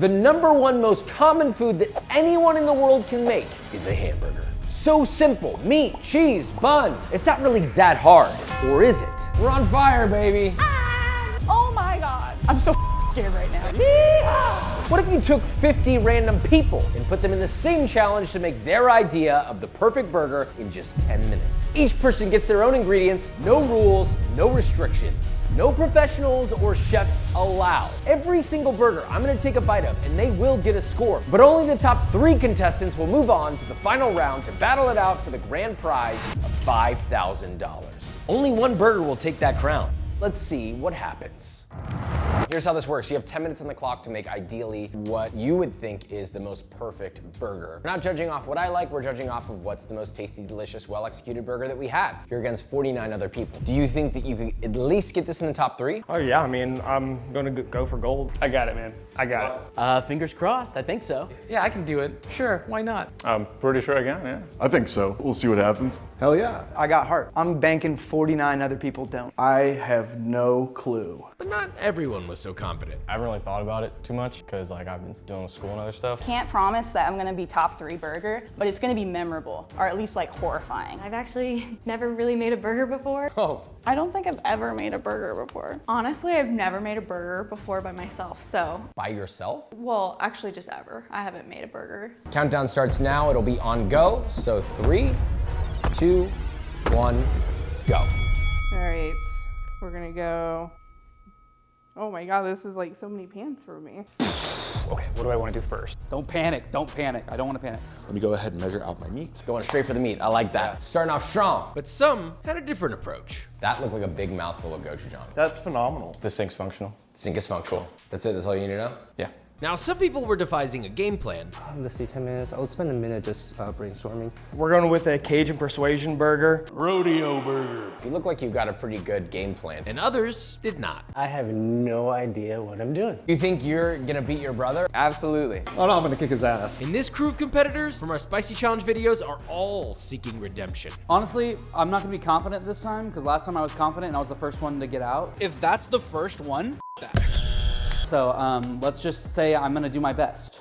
The #1 most common food that anyone in the world can make is a hamburger. So simple, meat, cheese, bun. It's not really that hard, or is it? We're on fire, baby. Oh my God. I'm so scared right now. Yeehaw! What if you took 50 random people and put them in the same challenge to make their idea of the perfect burger in just 10 minutes? Each person gets their own ingredients, no rules, no restrictions. No professionals or chefs allowed. Every single burger I'm gonna take a bite of and they will get a score, but only the top 3 contestants will move on to the final round to battle it out for the grand prize of $5,000. Only one burger will take that crown. Let's see what happens. Here's how this works. You have 10 minutes on the clock to make ideally what you would think is the most perfect burger. We're not judging off what I like, we're judging off of what's the most tasty, delicious, well-executed burger that we had. You're against 49 other people. Do you think that you could at least get this in the top 3? Oh yeah, I mean, I'm gonna go for gold. I got it, man. I got it. Fingers crossed, I think so. Yeah, I can do it. Sure, why not? I'm pretty sure I can, yeah. I think so. We'll see what happens. Hell yeah. I got heart. I'm banking 49 other people don't. I have no clue. But not everyone was so confident. I haven't really thought about it too much because like I've been doing school and other stuff. Can't promise that I'm gonna be top 3 burger, but it's gonna be memorable, or at least like horrifying. I've actually never really made a burger before. Oh. I don't think I've ever made a burger before. Honestly, I've never made a burger before by myself, so. By yourself? Well, actually just ever. I haven't made a burger. Countdown starts now, it'll be on go. So 3, 2, 1, go. All right, we're gonna go. Oh my God, this is like so many pans for me. Okay, what do I want to do first? Don't panic, don't panic. I don't want to panic. Let me go ahead and measure out my meat. Going straight for the meat, I like that. Starting off strong. But some had a different approach. That looked like a big mouthful of gochujang. That's phenomenal. The sink's functional. Sink is functional. That's it, that's all you need to know? Yeah. Now, some people were devising a game plan. Let's see, 10 minutes. I'll spend a minute just brainstorming. We're going with a Cajun Persuasion burger. Rodeo burger. You look like you've got a pretty good game plan. And others did not. I have no idea what I'm doing. You think you're gonna beat your brother? Absolutely. Oh no, I'm gonna kick his ass. And this crew of competitors from our Spicy Challenge videos are all seeking redemption. Honestly, I'm not gonna be confident this time because last time I was confident and I was the first one to get out. If that's the first one, that. So let's just say I'm gonna do my best.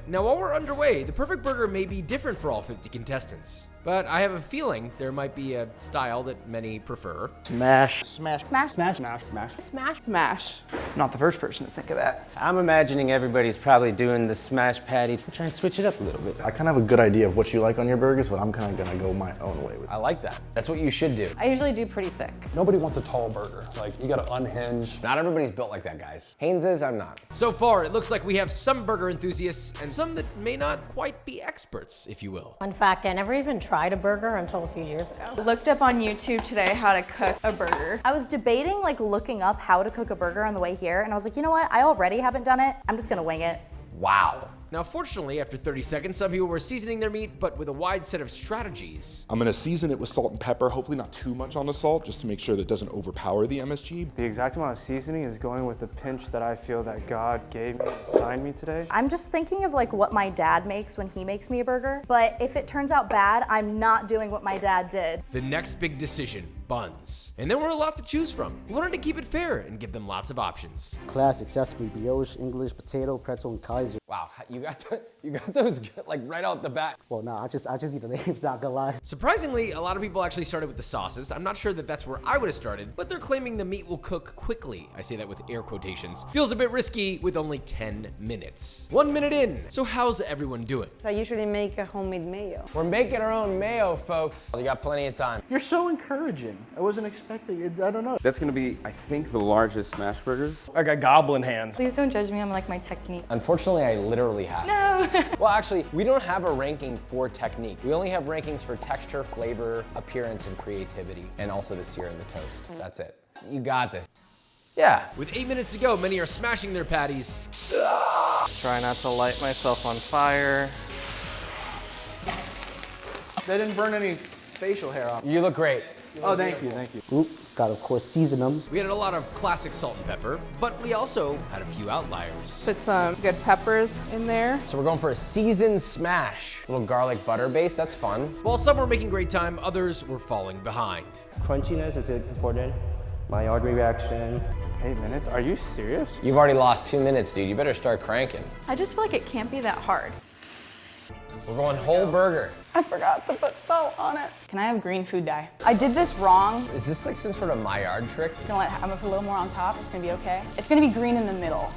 Now, while we're underway, the perfect burger may be different for all 50 contestants, but I have a feeling there might be a style that many prefer. Smash. Smash. Smash, smash, smash. Smash. Smash. Not the first person to think of that. I'm imagining everybody's probably doing the smash patty. I'm trying to switch it up a little bit. I kind of have a good idea of what you like on your burgers, but I'm kind of gonna go my own way with it. I like that. That's what you should do. I usually do pretty thick. Nobody wants a tall burger. Like, you gotta unhinge. Not everybody's built like that, guys. Haynes is, I'm not. So far, it looks like we have some burger enthusiasts and some that may not quite be experts, if you will. Fun fact, I never even tried a burger until a few years ago. Looked up on YouTube today how to cook a burger. I was debating like looking up how to cook a burger on the way here, and I was like, you know what? I already haven't done it. I'm just gonna wing it. Wow. Now, fortunately, after 30 seconds, some people were seasoning their meat, but with a wide set of strategies. I'm gonna season it with salt and pepper, hopefully not too much on the salt, just to make sure that it doesn't overpower the MSG. The exact amount of seasoning is going with the pinch that I feel that God gave me, assigned me today. I'm just thinking of like what my dad makes when he makes me a burger, but if it turns out bad, I'm not doing what my dad did. The next big decision, buns. And there were a lot to choose from. We wanted to keep it fair and give them lots of options. Classic sesame, brioche, English, potato, pretzel, and Kaiser. Wow, you got those like right out the bat. Well, no, I just need the names, not gonna lie. Surprisingly, a lot of people actually started with the sauces. I'm not sure that that's where I would have started, but they're claiming the meat will cook quickly. I say that with air quotations. Feels a bit risky with only 10 minutes. 1 minute in. So how's everyone doing? I usually make a homemade mayo. We're making our own mayo, folks. You got plenty of time. You're so encouraging. I wasn't expecting it. I don't know. That's gonna be, I think, the largest smash burgers. I got goblin hands. Please don't judge me on like my technique. Unfortunately, I literally have to. No. Well, actually, we don't have a ranking for technique. We only have rankings for texture, flavor, appearance, and creativity, and also the sear and the toast. That's it. You got this. Yeah. With 8 minutes to go, many are smashing their patties. Try not to light myself on fire. They didn't burn any facial hair off. You look great. Oh, thank you, thank you. Oop, gotta of course season them. We had a lot of classic salt and pepper, but we also had a few outliers. Put some good peppers in there. So we're going for a seasoned smash. A little garlic butter base, that's fun. While some were making great time, others were falling behind. Crunchiness is important. My artery reaction. 8 minutes? Are you serious? You've already lost 2 minutes, dude. You better start cranking. I just feel like it can't be that hard. We're going whole burger. I forgot to put salt on it. Can I have green food dye? I did this wrong. Is this like some sort of Maillard trick? I'm gonna put a little more on top. It's gonna be okay. It's gonna be green in the middle.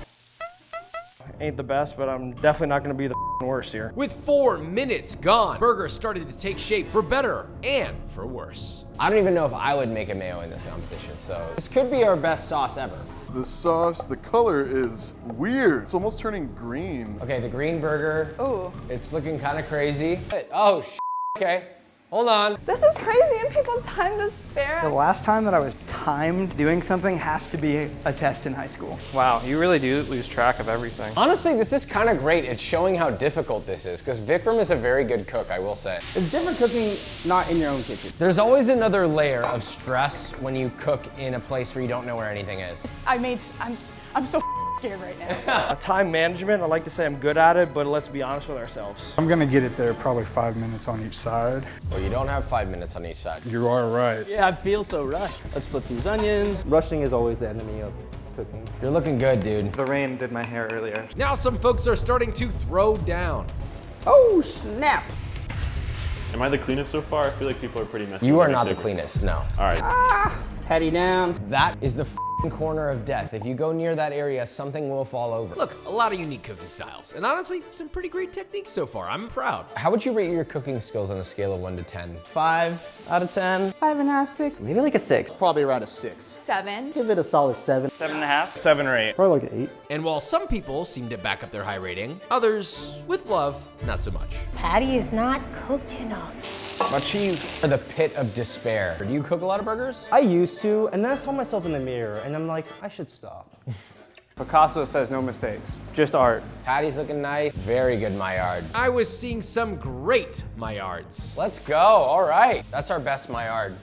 Ain't the best, but I'm definitely not gonna be the worst here. With 4 minutes gone, burger started to take shape for better and for worse. I don't even know if I would make a mayo in this competition, so this could be our best sauce ever. The sauce, the color is weird. It's almost turning green. Okay, the green burger. Ooh. It's looking kind of crazy. Oh, okay. Hold on. This is crazy and people have time to spare. The last time that I was timed doing something has to be a test in high school. Wow, you really do lose track of everything. Honestly, this is kind of great. It's showing how difficult this is, because Vikram is a very good cook, I will say. It's different cooking not in your own kitchen. There's always another layer of stress when you cook in a place where you don't know where anything is. I'm so scared right now. Time management, I like to say I'm good at it, but let's be honest with ourselves. I'm gonna get it there probably 5 minutes on each side. Well, you don't have 5 minutes on each side. You are right. Yeah, I feel so rushed. Let's flip these onions. Rushing is always the enemy of cooking. You're looking good, dude. The rain did my hair earlier. Now some folks are starting to throw down. Oh, snap. Am I the cleanest so far? I feel like people are pretty messy. You are not the cleanest, no. All right. Patty down. That is the corner of death. If you go near that area, something will fall over. Look, a lot of unique cooking styles, and honestly, some pretty great techniques so far. I'm proud. How would you rate your cooking skills on a scale of 1 to 10? 5 out of 10. 5.5, 6. Maybe like a 6. Probably around a 6. 7. Give it a solid 7. 7.5? 7 or 8. Probably like an 8. And while some people seem to back up their high rating, others, with love, not so much. Patty is not cooked enough. My cheese are the pit of despair. Do you cook a lot of burgers? I used to, and then I saw myself in the mirror, and I'm like, I should stop. Picasso says no mistakes, just art. Patty's looking nice. Very good Maillard. I was seeing some great Maillards. Let's go, all right. That's our best Maillard.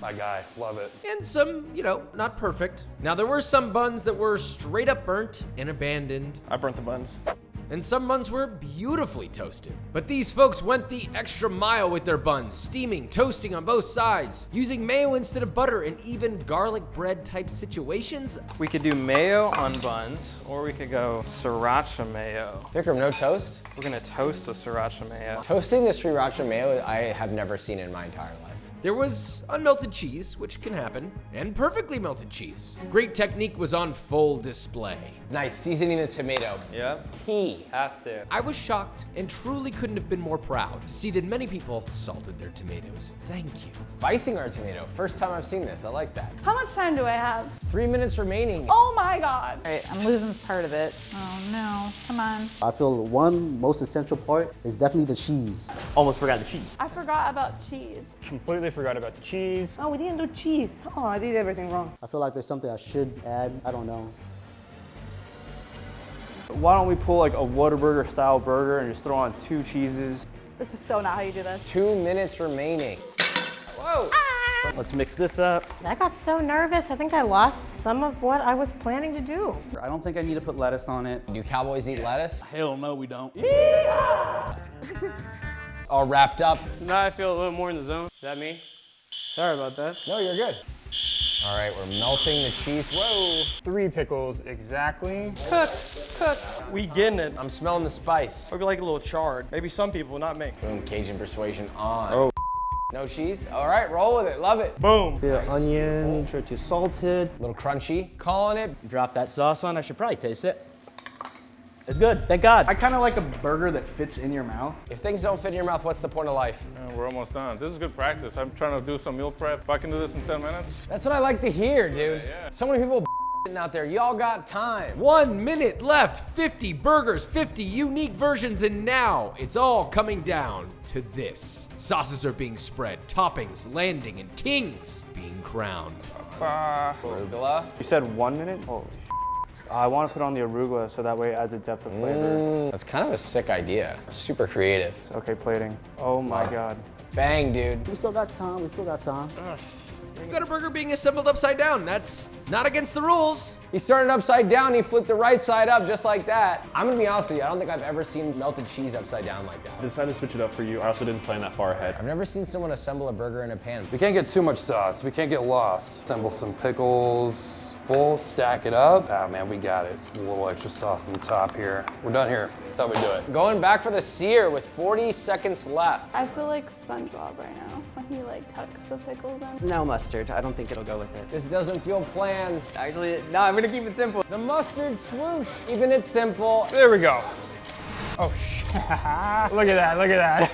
My guy, love it. And some, not perfect. Now there were some buns that were straight up burnt and abandoned. I burnt the buns. And some buns were beautifully toasted. But these folks went the extra mile with their buns, steaming, toasting on both sides, using mayo instead of butter, and even garlic bread type situations. We could do mayo on buns, or we could go sriracha mayo. Vikram, no toast? We're gonna toast a sriracha mayo. Toasting the sriracha mayo, I have never seen in my entire life. There was unmelted cheese, which can happen, and perfectly melted cheese. Great technique was on full display. Nice, seasoning the tomato. Yep. Key. Have to. I was shocked and truly couldn't have been more proud to see that many people salted their tomatoes. Thank you. Spicing our tomato, first time I've seen this, I like that. How much time do I have? 3 minutes remaining. Oh my God. All right, I'm losing part of it. Oh no, come on. I feel the one most essential part is definitely the cheese. Almost forgot the cheese. I forgot about cheese. Completely forgot about the cheese. Oh, we didn't do cheese. Oh, I did everything wrong. I feel like there's something I should add. I don't know. Why don't we pull like a Whataburger style burger and just throw on 2 cheeses? This is so not how you do this. 2 minutes remaining. Whoa. Let's mix this up. I got so nervous, I think I lost some of what I was planning to do. I don't think I need to put lettuce on it. Do cowboys eat lettuce? Hell no, we don't. All wrapped up. Now I feel a little more in the zone. Is that me? Sorry about that. No, you're good. All right, we're melting the cheese. Whoa. 3 pickles exactly. Cook. We getting it. I'm smelling the spice. Maybe like a little charred. Maybe some people, not me. Boom, Cajun persuasion on. Oh. No cheese? All right, roll with it, love it. Boom. The onion, sure to salted. A little crunchy, calling it. Drop that sauce on, I should probably taste it. It's good, thank God. I kind of like a burger that fits in your mouth. If things don't fit in your mouth, what's the point of life? We're almost done. This is good practice. I'm trying to do some meal prep. If I can do this in 10 minutes. That's what I like to hear, dude. Yeah. So many people out there, y'all got time. 1 minute left, 50 burgers, 50 unique versions, and now it's all coming down to this. Sauces are being spread, toppings landing, and kings being crowned. Arugula. You said 1 minute? Holy sh**. I want to put on the arugula so that way it adds a depth of flavor. That's kind of a sick idea. Super creative. Okay, plating. Oh my God. Bang, dude. We still got time. We still got time. We've got a burger being assembled upside down. That's not against the rules. He started upside down, he flipped the right side up just like that. I'm gonna be honest with you, I don't think I've ever seen melted cheese upside down like that. I decided to switch it up for you. I also didn't plan that far ahead. I've never seen someone assemble a burger in a pan. We can't get too much sauce. We can't get lost. Assemble some pickles, full, stack it up. Ah man, we got it. Just a little extra sauce on the top here. We're done here. That's how we do it. Going back for the sear with 40 seconds left. I feel like SpongeBob right now when he like tucks the pickles in. No mustard. I don't think it'll go with it. This doesn't feel planned. Actually, no, I'm gonna keep it simple. The mustard swoosh, keeping it simple. There we go. Oh, shit. Look at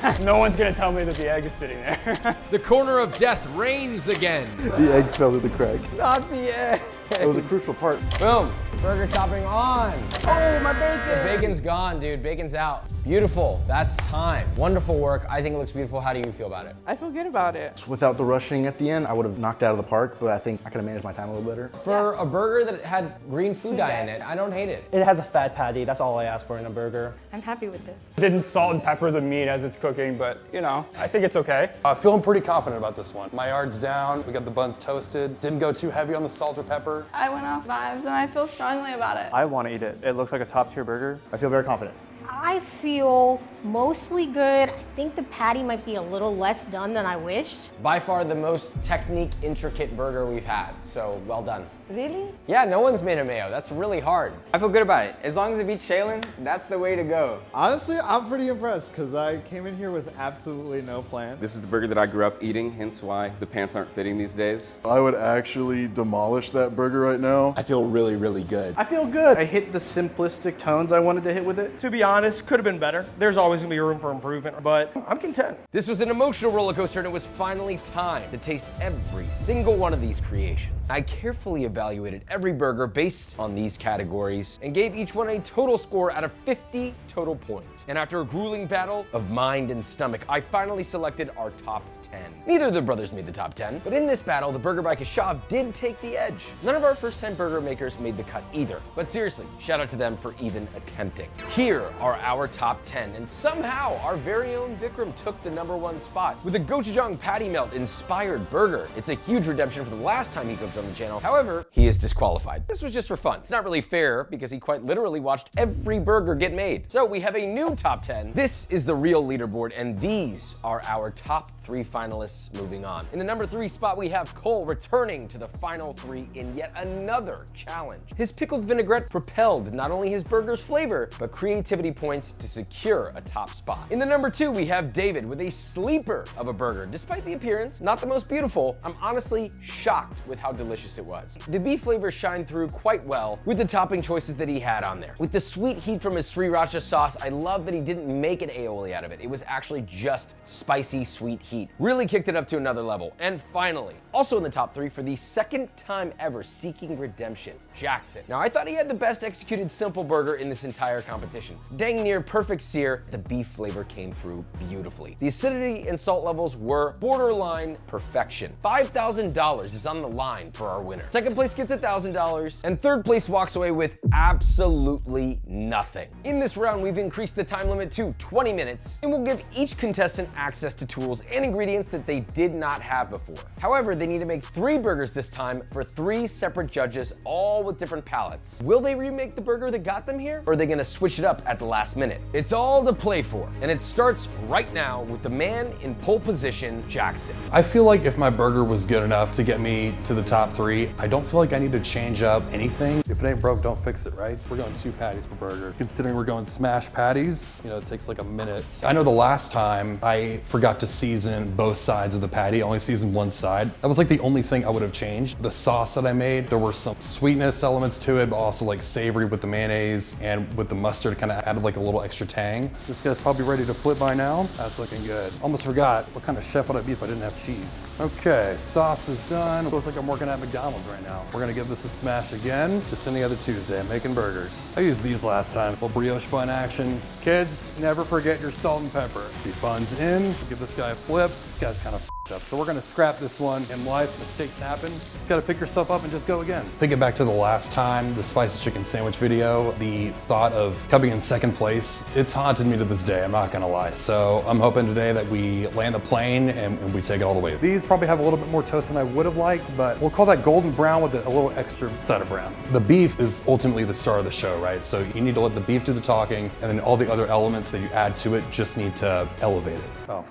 that. No one's gonna tell me that the egg is sitting there. The corner of death reigns again. The egg fell through the crack. Not the egg. It was a crucial part. Boom, burger topping on. Oh, my bacon. The bacon's gone, dude, bacon's out. Beautiful, that's time. Wonderful work, I think it looks beautiful. How do you feel about it? I feel good about it. Without the rushing at the end, I would have knocked it out of the park, but I think I could have managed my time a little better. For a burger that had green food dye in it, I don't hate it. It has a fat patty. That's all I ask for in a burger. I'm happy with this. Didn't salt and pepper the meat as it's cooking, but you know, I think it's okay. Feeling pretty confident about this one. My yard's down. We got the buns toasted. Didn't go too heavy on the salt or pepper. I went off vibes and I feel strongly about it. I want to eat it. It looks like a top tier burger. I feel very confident. I feel mostly good. I think the patty might be a little less done than I wished. By far the most technique intricate burger we've had, so well done. Really? Yeah, no one's made a mayo. That's really hard. I feel good about it. As long as it beats Shaylin, that's the way to go. Honestly, I'm pretty impressed because I came in here with absolutely no plan. This is the burger that I grew up eating, hence why the pants aren't fitting these days. I would actually demolish that burger right now. I feel really, really good. I feel good. I hit the simplistic tones I wanted to hit with it. To be honest, could have been better. There's always gonna be room for improvement, but I'm content. This was an emotional roller coaster, and it was finally time to taste every single one of these creations. I carefully evaluated every burger based on these categories and gave each one a total score out of 50 total points. And after a grueling battle of mind and stomach, I finally selected our top 10. Neither of the brothers made the top 10, but in this battle, the Burger by Kashav did take the edge. None of our first 10 burger makers made the cut either, but seriously, shout out to them for even attempting. Here are our top 10, and somehow our very own Vikram took the #1 spot with a gochujang patty melt inspired burger. It's a huge redemption for the last time he cooked on the channel. However, he is disqualified. This was just for fun. It's not really fair because he quite literally watched every burger get made. So we have a new top 10. This is the real leaderboard, and these are our top 3 finalists moving on. In the #3 spot, we have Cole returning to the final 3 in yet another challenge. His pickled vinaigrette propelled not only his burger's flavor, but creativity points to secure a top spot. In the #2, we have David with a sleeper of a burger. Despite the appearance, not the most beautiful, I'm honestly shocked with how delicious it was. The beef flavors shine through quite well with the topping choices that he had on there. With the sweet heat from his sriracha sauce, I love that he didn't make an aioli out of it. It was actually just spicy, sweet heat. Really kicked it up to another level. And finally, also in the top 3 for the second time ever seeking redemption, Jackson. Now I thought he had the best executed simple burger in this entire competition. Dang near perfect sear, the beef flavor came through beautifully. The acidity and salt levels were borderline perfection. $5,000 is on the line for our winner. Second place gets $1,000, and third place walks away with absolutely nothing. In this round, we've increased the time limit to 20 minutes, and we'll give each contestant access to tools and ingredients that they did not have before. However, they need to make 3 burgers this time for 3 separate judges, all with different palates. Will they remake the burger that got them here, or are they gonna switch it up at the last minute? It's all to play for, and it starts right now with the man in pole position, Jackson. I feel like if my burger was good enough to get me to the top 3, I don't feel like I need to change up anything. If it ain't broke, don't fix it, right? We're going 2 patties per burger. Considering we're going smash patties, you know, it takes like a minute. I know the last time I forgot to season both sides of the patty, only seasoned one side. That was like the only thing I would have changed. The sauce that I made, there were some sweetness elements to it, but also like savory with the mayonnaise, and with the mustard kind of added like a little extra tang. This guy's probably ready to flip by now. That's looking good. Almost forgot, what kind of chef would I be if I didn't have cheese? Okay, sauce is done. Feels like I'm working at McDonald's right now. We're gonna give this a smash again, just any other Tuesday, making burgers. I used these last time. Little brioche bun action. Kids, never forget your salt and pepper. See, buns in, give this guy a flip. This guy's kind of matchup. So we're gonna scrap this one. In life, mistakes happen. Just gotta pick yourself up and just go again. Thinking back to the last time, the spicy chicken sandwich video, the thought of coming in second place, it's haunted me to this day, I'm not gonna lie. So I'm hoping today that we land the plane and we take it all the way. These probably have a little bit more toast than I would have liked, but we'll call that golden brown with a little extra side of brown. The beef is ultimately the star of the show, right? So you need to let the beef do the talking, and then all the other elements that you add to it just need to elevate it. Oh,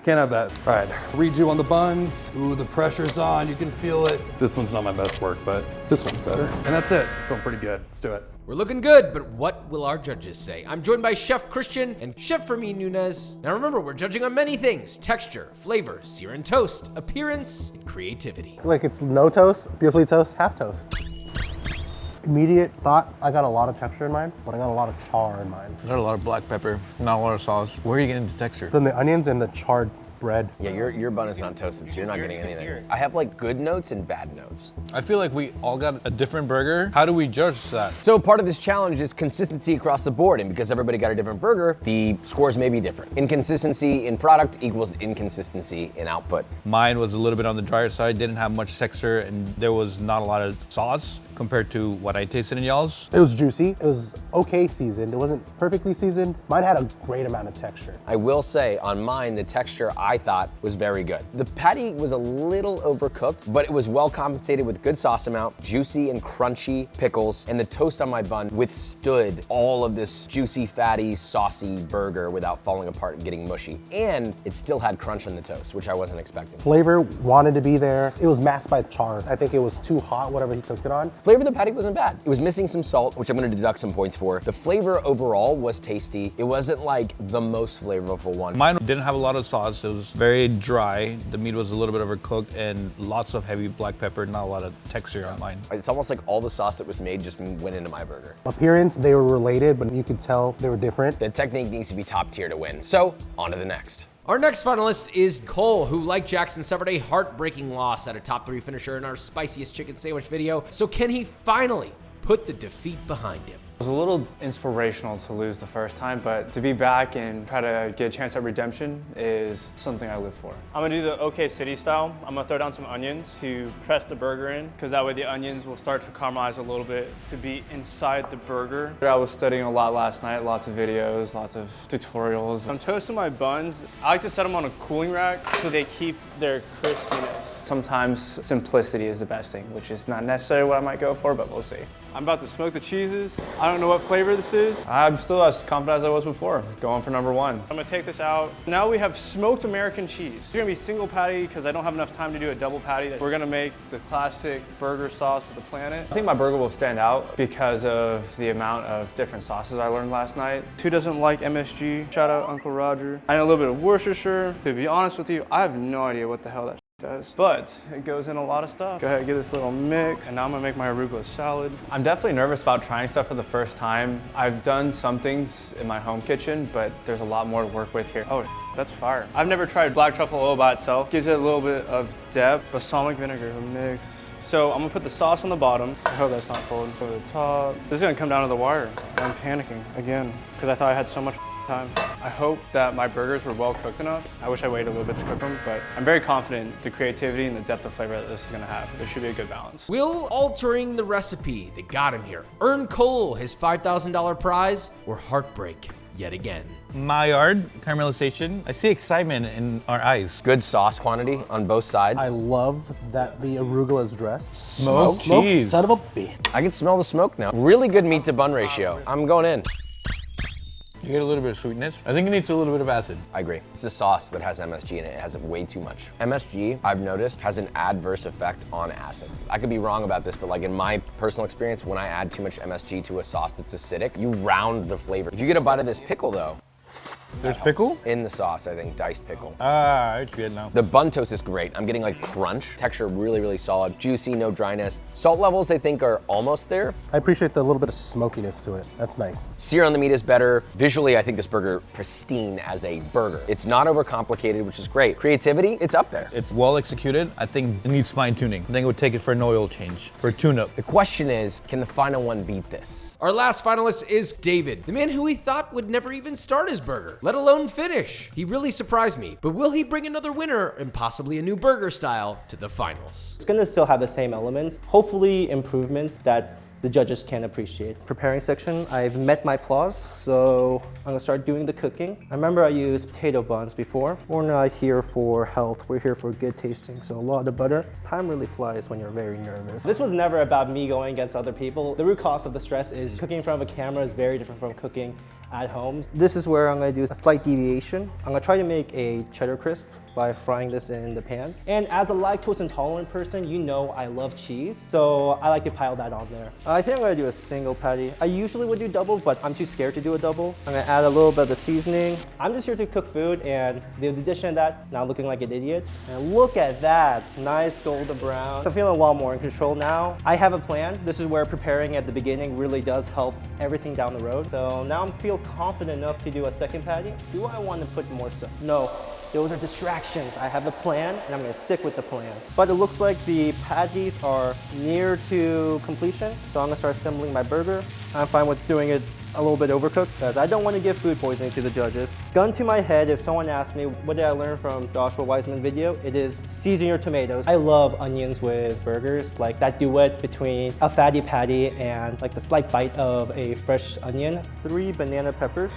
can't have that. All right, redo on the buns. Ooh, the pressure's on, you can feel it. This one's not my best work, but this one's better. And that's it, feeling pretty good, let's do it. We're looking good, but what will our judges say? I'm joined by Chef Christian and Chef Fermin Nunez. Now remember, we're judging on many things: texture, flavor, sear and toast, appearance, and creativity. Like it's no toast, beautifully toast, half toast. Immediate thought, I got a lot of texture in mine, but I got a lot of char in mine. I got a lot of black pepper, not a lot of sauce. Where are you getting the texture? From the onions and the charred bread. Yeah, your bun is not toasted, so you're not getting anything. I have like good notes and bad notes. I feel like we all got a different burger. How do we judge that? So part of this challenge is consistency across the board, and because everybody got a different burger, the scores may be different. Inconsistency in product equals inconsistency in output. Mine was a little bit on the drier side, didn't have much texture, and there was not a lot of sauce compared to what I tasted in y'all's. It was juicy, it was okay seasoned, it wasn't perfectly seasoned. Mine had a great amount of texture. I will say, on mine, the texture I thought was very good. The patty was a little overcooked, but it was well compensated with good sauce amount, juicy and crunchy pickles, and the toast on my bun withstood all of this juicy, fatty, saucy burger without falling apart and getting mushy. And it still had crunch on the toast, which I wasn't expecting. Flavor wanted to be there. It was masked by char. I think it was too hot, whatever he cooked it on. Flavor of the patty wasn't bad. It was missing some salt, which I'm gonna deduct some points for. The flavor overall was tasty. It wasn't like the most flavorful one. Mine didn't have a lot of sauce. It was very dry. The meat was a little bit overcooked and lots of heavy black pepper, not a lot of texture on mine. It's almost like all the sauce that was made just went into my burger. Appearance, they were related, but you could tell they were different. The technique needs to be top tier to win. So, on to the next. Our next finalist is Cole, who, like Jackson, suffered a heartbreaking loss at a top 3 finisher in our spiciest chicken sandwich video. So can he finally put the defeat behind him? It was a little inspirational to lose the first time, but to be back and try to get a chance at redemption is something I live for. I'm gonna do the OK City style. I'm gonna throw down some onions to press the burger in, because that way the onions will start to caramelize a little bit to be inside the burger. I was studying a lot last night, lots of videos, lots of tutorials. I'm toasting my buns. I like to set them on a cooling rack so they keep their crispiness. Sometimes simplicity is the best thing, which is not necessarily what I might go for, but we'll see. I'm about to smoke the cheeses. I don't know what flavor this is. I'm still as confident as I was before, going for number 1. I'm gonna take this out. Now we have smoked American cheese. It's gonna be single patty because I don't have enough time to do a double patty. We're gonna make the classic burger sauce of the planet. I think my burger will stand out because of the amount of different sauces I learned last night. Who doesn't like MSG? Shout out Uncle Roger. I know a little bit of Worcestershire. To be honest with you, I have no idea what the hell that does, but it goes in a lot of stuff. Go ahead and get this little mix, and now I'm gonna make my arugula salad. I'm definitely nervous about trying stuff for the first time. I've done some things in my home kitchen, but there's a lot more to work with here. Oh, that's fire. I've never tried black truffle oil by itself. Gives it a little bit of depth. Balsamic vinegar, a mix. So I'm gonna put the sauce on the bottom. I hope that's not cold. Over the top. This is gonna come down to the wire. I'm panicking again, because I thought I had so much time. I hope that my burgers were well cooked enough. I wish I waited a little bit to cook them, but I'm very confident the creativity and the depth of flavor that this is gonna have. There should be a good balance. Will altering the recipe that got him here earn Cole his $5,000 prize, or heartbreak yet again? Maillard caramelization. I see excitement in our eyes. Good sauce quantity on both sides. I love that the arugula is dressed. Smoked cheese. Son of a bitch. I can smell the smoke now. Really good meat to bun ratio. I'm going in. You get a little bit of sweetness. I think it needs a little bit of acid. I agree. It's a sauce that has MSG in it. It has way too much. MSG, I've noticed, has an adverse effect on acid. I could be wrong about this, but like in my personal experience, when I add too much MSG to a sauce that's acidic, you round the flavor. If you get a bite of this pickle though, there's pickle? In the sauce, I think, diced pickle. Ah, it's good now. The bun toast is great. I'm getting like crunch. Texture really, really solid. Juicy, no dryness. Salt levels, I think, are almost there. I appreciate the little bit of smokiness to it. That's nice. Sear on the meat is better. Visually, I think this burger pristine as a burger. It's not overcomplicated, which is great. Creativity, it's up there. It's well executed. I think it needs fine tuning. I think it would take it for an oil change, for a tune-up. The question is, can the final one beat this? Our last finalist is David, the man who we thought would never even start his burger. let alone finish. He really surprised me, but will he bring another winner and possibly a new burger style to the finals? It's gonna still have the same elements, hopefully improvements that the judges can appreciate. Preparing section, I've met my clause, so I'm gonna start doing the cooking. I remember I used potato buns before. We're not here for health, we're here for good tasting, so a lot of butter. Time really flies when you're very nervous. This was never about me going against other people. The root cause of the stress is cooking in front of a camera is very different from cooking at home. This is where I'm gonna do a slight deviation. I'm gonna try to make a cheddar crisp by frying this in the pan. And as a lactose intolerant person, you know I love cheese, so I like to pile that on there. I think I'm gonna do a single patty. I usually would do doubles, but I'm too scared to do a double. I'm gonna add a little bit of the seasoning. I'm just here to cook food, and the addition of that, now looking like an idiot. And look at that, nice golden brown. I'm feeling a lot more in control now. I have a plan. This is where preparing at the beginning really does help everything down the road. So now I feel confident enough to do a second patty. Do I want to put more stuff? No. Those are distractions. I have a plan and I'm gonna stick with the plan. But it looks like the patties are near to completion, so I'm gonna start assembling my burger. I'm fine with doing it a little bit overcooked because I don't want to give food poisoning to the judges. Gun to my head, if someone asks me what did I learn from Joshua Weissman video, it is season your tomatoes. I love onions with burgers, like that duet between a fatty patty and like the slight bite of a fresh onion. 3 banana peppers.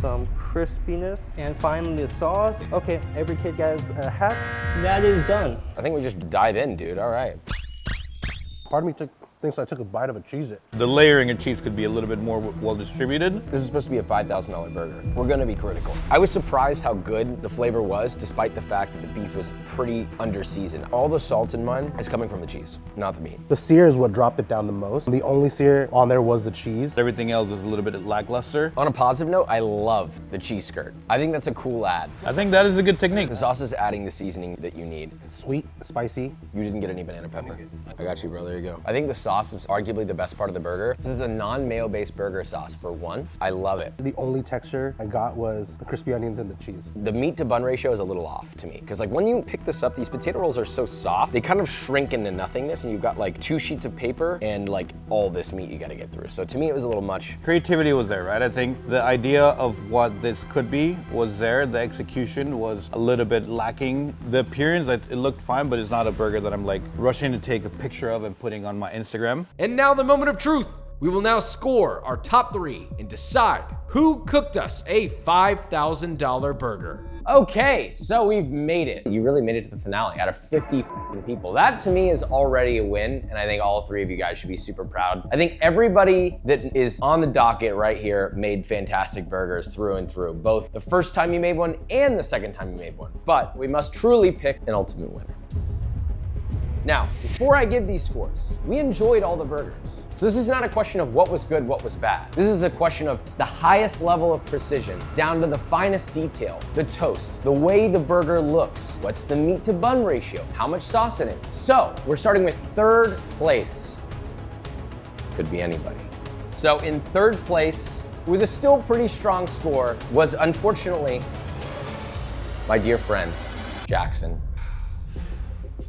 Some crispiness, and finally the sauce. Okay, every kid gets a hat. That is done. I think we just dive in, dude. All right. Part of me thinks I took a bite of a Cheez-It. The layering of cheese could be a little bit more well distributed. This is supposed to be a $5,000 burger. We're gonna be critical. I was surprised how good the flavor was, despite the fact that the beef was pretty under-seasoned. All the salt in mine is coming from the cheese, not the meat. The sear is what dropped it down the most. The only sear on there was the cheese. Everything else was a little bit lackluster. On a positive note, I love the cheese skirt. I think that's a cool ad. I think that is a good technique. The sauce is adding the seasoning that you need. It's sweet, spicy. You didn't get any banana pepper. I got you, bro. There you go. I think the sauce is arguably the best part of the burger. This is a non-mayo based burger sauce for once. I love it. The only texture I got was the crispy onions and the cheese. The meat to bun ratio is a little off to me, because like when you pick this up, these potato rolls are so soft, they kind of shrink into nothingness, and you've got like 2 sheets of paper and like all this meat you gotta get through. So to me, it was a little much. Creativity was there, right? I think the idea of what this could be was there. The execution was a little bit lacking. The appearance, it looked fine, but it's not a burger that I'm like rushing to take a picture of and putting on my Instagram. And now the moment of truth. We will now score our top 3 and decide who cooked us a $5,000 burger. Okay, so we've made it. You really made it to the finale out of 50 people. That to me is already a win, and I think all 3 of you guys should be super proud. I think everybody that is on the docket right here made fantastic burgers through and through, both the first time you made one and the second time you made one. But we must truly pick an ultimate winner. Now, before I give these scores, we enjoyed all the burgers. So this is not a question of what was good, what was bad. This is a question of the highest level of precision, down to the finest detail, the toast, the way the burger looks, what's the meat to bun ratio, how much sauce in it. So we're starting with 3rd place. Could be anybody. So in 3rd place, with a still pretty strong score, was unfortunately my dear friend, Jackson.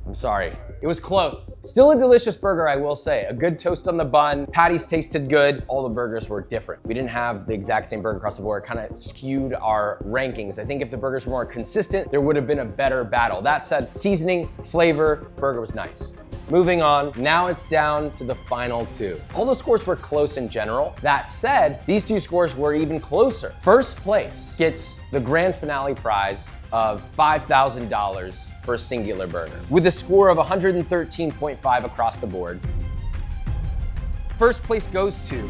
I'm sorry. It was close. Still a delicious burger, I will say. A good toast on the bun. Patties tasted good. All the burgers were different. We didn't have the exact same burger across the board. It kind of skewed our rankings. I think if the burgers were more consistent, there would have been a better battle. That said, seasoning, flavor, burger was nice. Moving on, now it's down to the final 2. All the scores were close in general. That said, these 2 scores were even closer. First place gets the grand finale prize of $5,000 for a singular burger, with a score of 113.5 across the board. First place goes to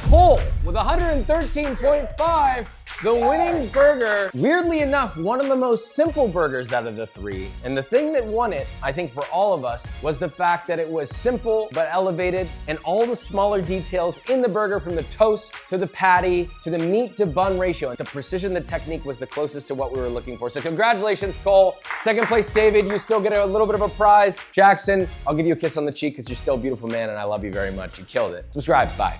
Cole with 113.5. The winning burger, weirdly enough, one of the most simple burgers out of the 3. And the thing that won it, I think for all of us, was the fact that it was simple but elevated, and all the smaller details in the burger, from the toast to the patty to the meat to bun ratio. And the precision, the technique was the closest to what we were looking for. So congratulations, Cole. 2nd place, David, you still get a little bit of a prize. Jackson, I'll give you a kiss on the cheek because you're still a beautiful man and I love you very much. You killed it. Subscribe, bye.